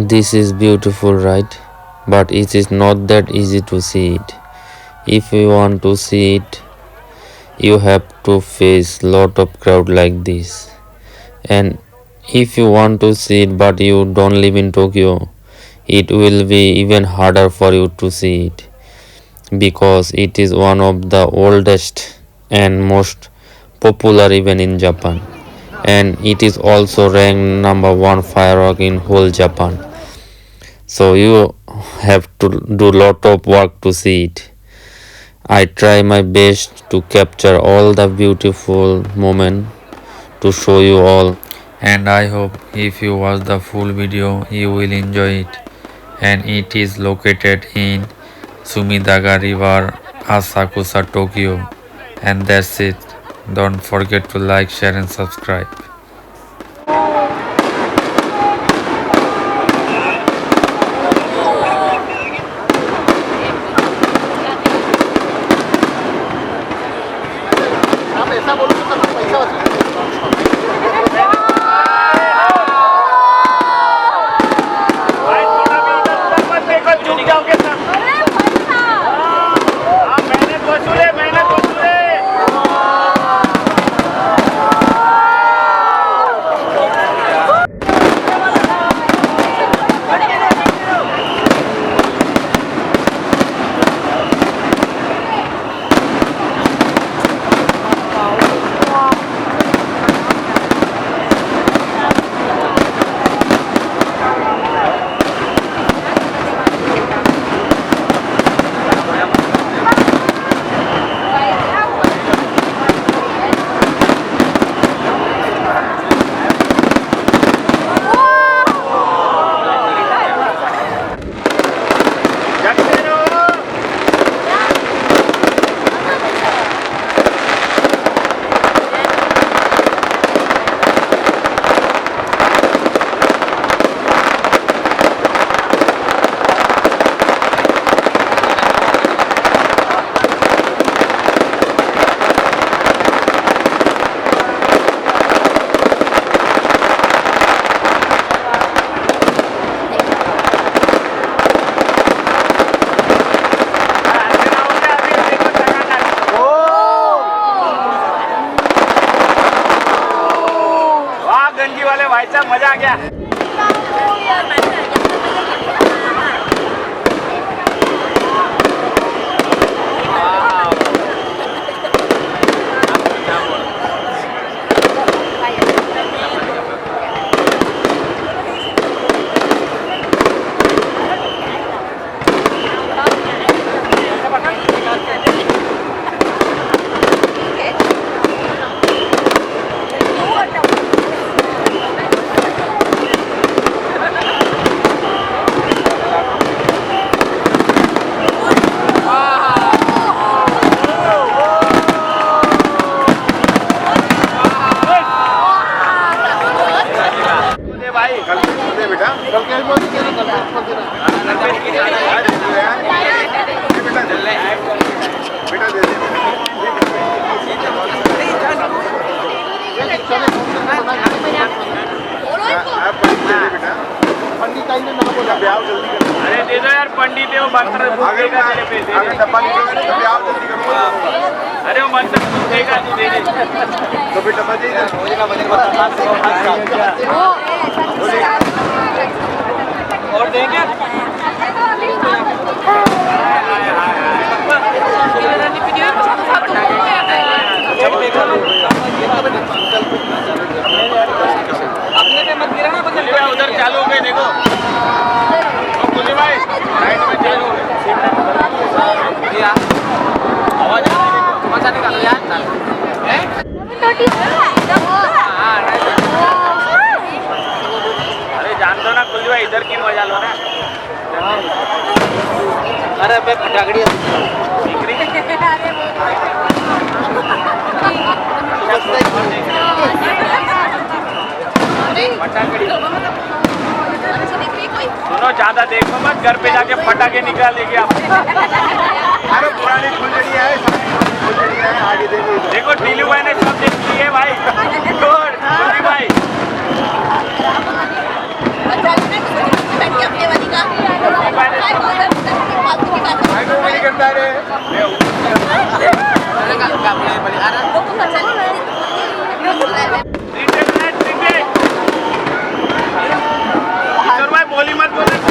This is beautiful, right? But it is not that easy to see it. If you want to see it, you have to face lot of crowd like this. And if you want to see it but you don't live in Tokyo, it will be even harder for you to see it because it is one of the oldest and most popular event in Japan, and it is also ranked number one firework in whole Japan. So you have to do lot of work to see it. I try my best to capture all the beautiful moment to show you all, and I hope if you watch the full video you will enjoy it. And it is located in Sumidagawa River, Asakusa, Tokyo. And that's it. Don't forget to like, share and subscribe. मजा आ गया। अरे दे दो यार पंडित है वो मंत्र देगा तेरे पे दे दे। अरे वो मंत्र देगा तू दे दे। तो बेटा बजे और देंगे अपने पे मत गिरा ना उधर चालू हो गए देखो भाई राइट में चालू हो गए आवाज निकालो यार अरे जान दो ना कुल भाई इधर की मजा लो ना अरे अबे फटाकड़ी सुनो ज्यादा देखो मत घर पे जाके फटाके निकालेगी आप अरे पुरानी फुलझड़ी है आगे देखो टीलू भाई ने सब देख ली है भाई गुड भाई बोली मत बोले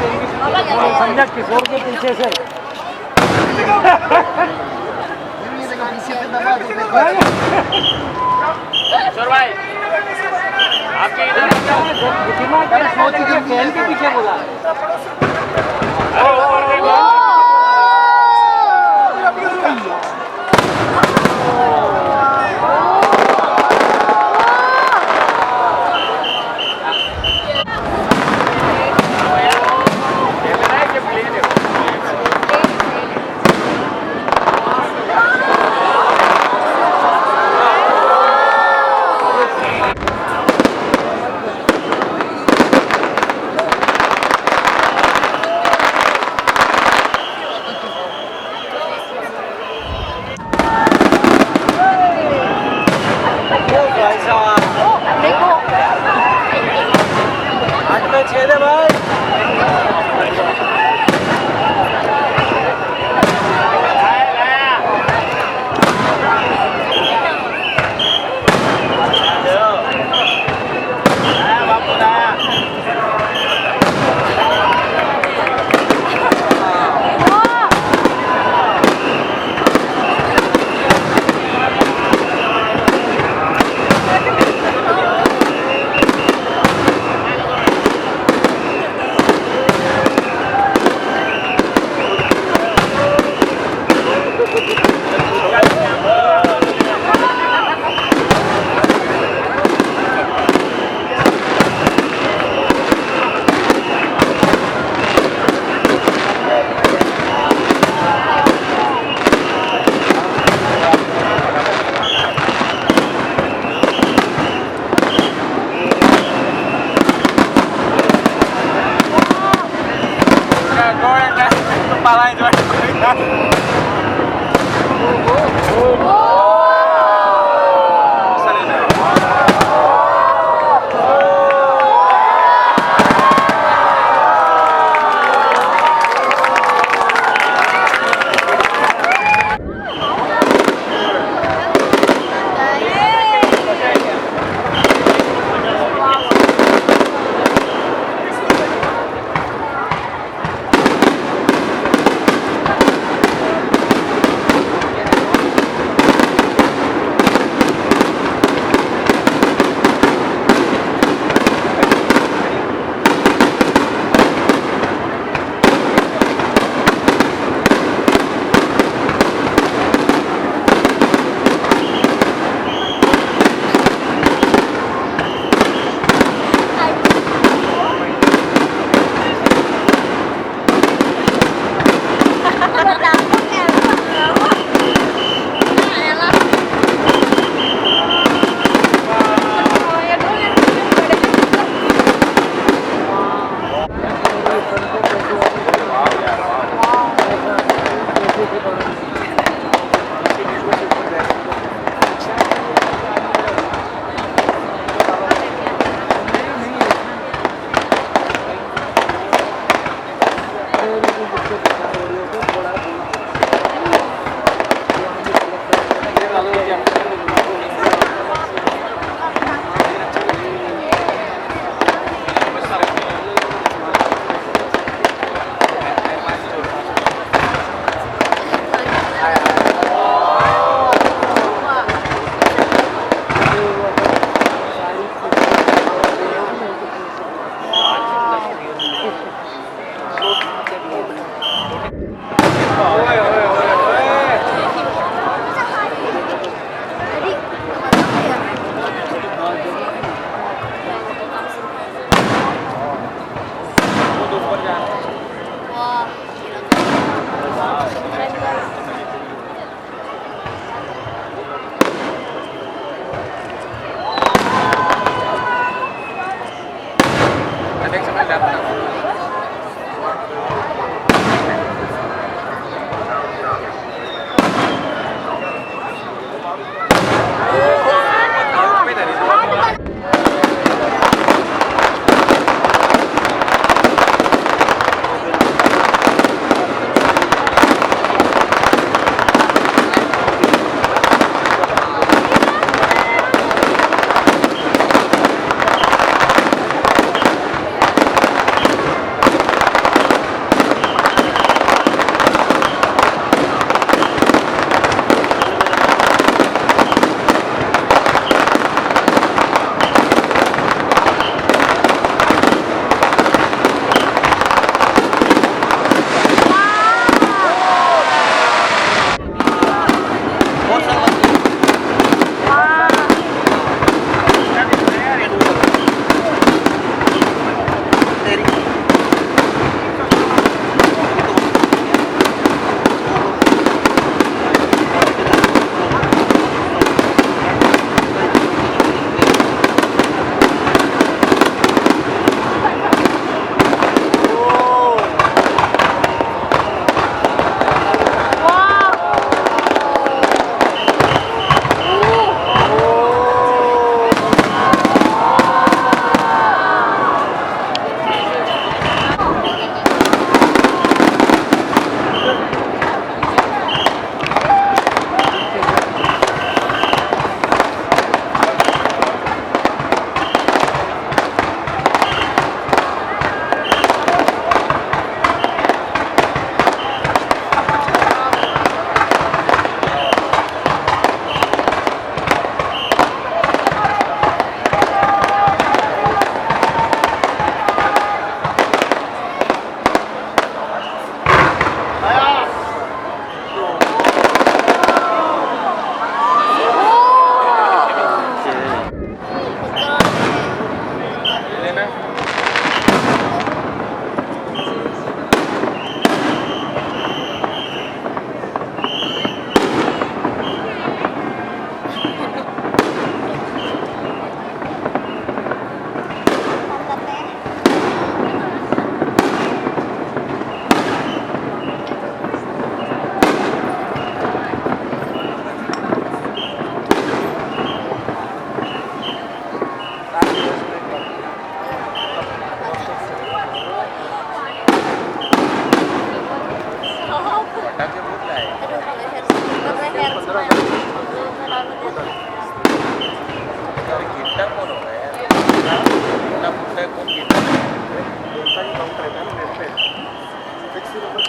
संजय किशोर के पीछे से किशोर भाई आपके इधर फैन के पीछे बोला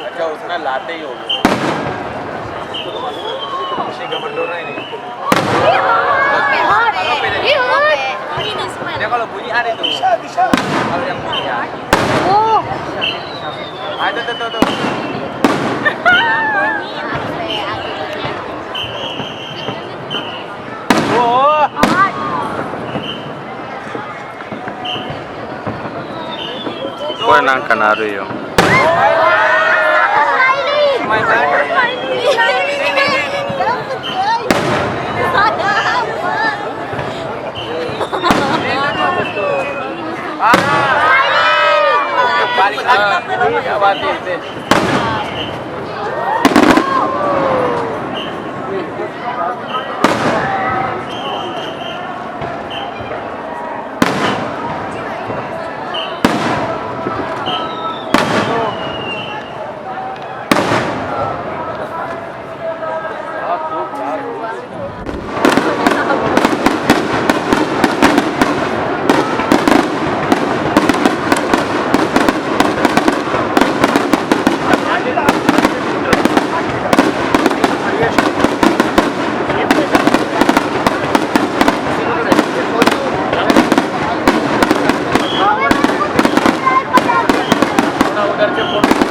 अच्छा उसमें लाते ही होगे dia kalau bunyi ada tuh kalau yang bunyi ya ada tuhこれなんかなるよ。balik lagi ya batin deh इधर से फोटो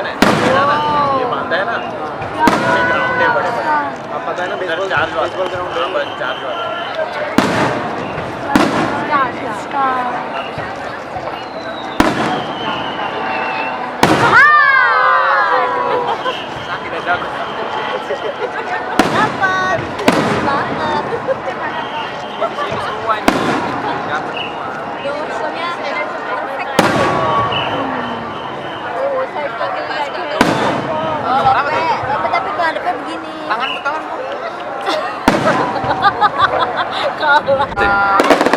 नहीं ये बांधा है ना ग्राउंड है बड़े बड़े आप पता है ना बेसबॉल ग्राउंड है चार्ज वाला Dapat banget. ini semua ini dapat semua Dosennya perfect. Oh, saya pakai lagi. Oh, lope tapi ngadepnya begini. tanganmu Kalah.